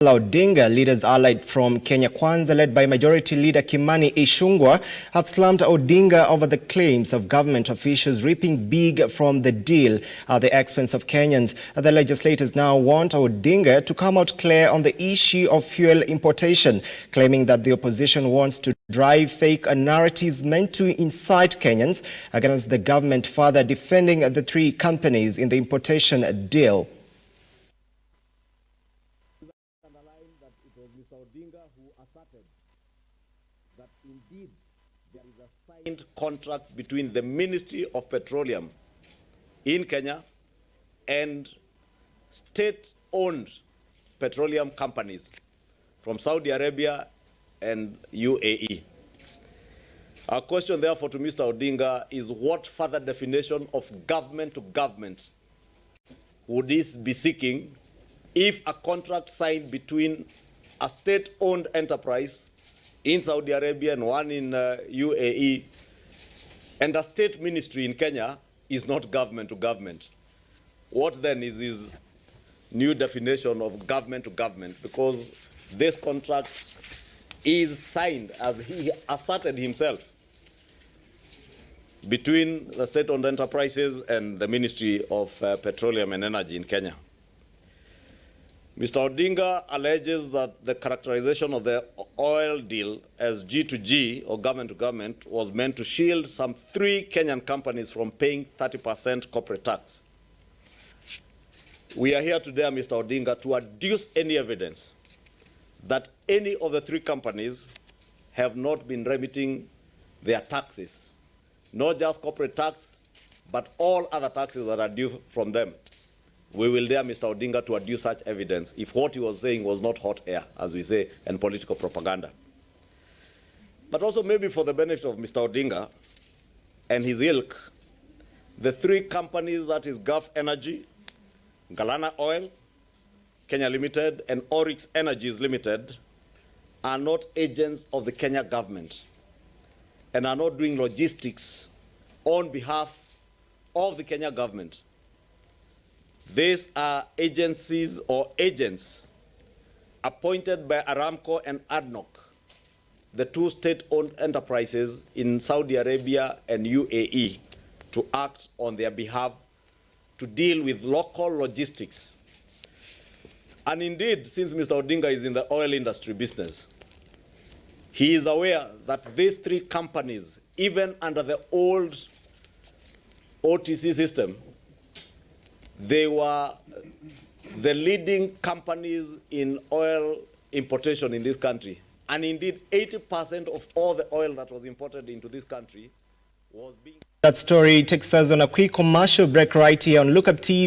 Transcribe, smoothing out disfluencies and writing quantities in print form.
Odinga, leaders allied from Kenya Kwanza, led by Majority Leader Kimani Ichungwah, have slammed Odinga over the claims of government officials reaping big from the deal at the expense of Kenyans. The legislators now want Odinga to come out clear on the issue of fuel importation, claiming that the opposition wants to drive fake narratives meant to incite Kenyans against the government, further defending the three companies in the importation deal. That it was Mr. Odinga who asserted that indeed there is a signed contract between the Ministry of Petroleum in Kenya and state-owned petroleum companies from Saudi Arabia and UAE. Our question therefore to Mr. Odinga is, what further definition of government to government would this be seeking if a contract signed between a state-owned enterprise in Saudi Arabia and one in UAE and a state ministry in Kenya is not government to government? What then is his new definition of government to government? Because this contract is signed, as he asserted himself, between the state-owned enterprises and the Ministry of Petroleum and Energy in Kenya. Mr. Odinga alleges that the characterization of the oil deal as G2g, or government to government, was meant to shield some 3 Kenyan companies from paying 30% corporate tax. We are here today, Mr. Odinga, to adduce any evidence that any of the 3 companies have not been remitting their taxes, not just corporate tax, but all other taxes that are due from them. We will dare Mr. Odinga to adduce such evidence if what he was saying was not hot air, as we say, and political propaganda. But also, maybe for the benefit of Mr. Odinga and his ilk, the 3 companies, that is Gulf Energy, Galana Oil, Kenya Limited, and Oryx Energies Limited, are not agents of the Kenya government and are not doing logistics on behalf of the Kenya government. These are agencies or agents appointed by Aramco and ADNOC, the 2 state-owned enterprises in Saudi Arabia and UAE, to act on their behalf to deal with local logistics. And indeed, since Mr. Odinga is in the oil industry business, he is aware that these 3 companies, even under the old OTC system, they were the leading companies in oil importation in this country. And indeed, 80% of all the oil that was imported into this country was being... That story takes us on a quick commercial break right here on Look Up TV.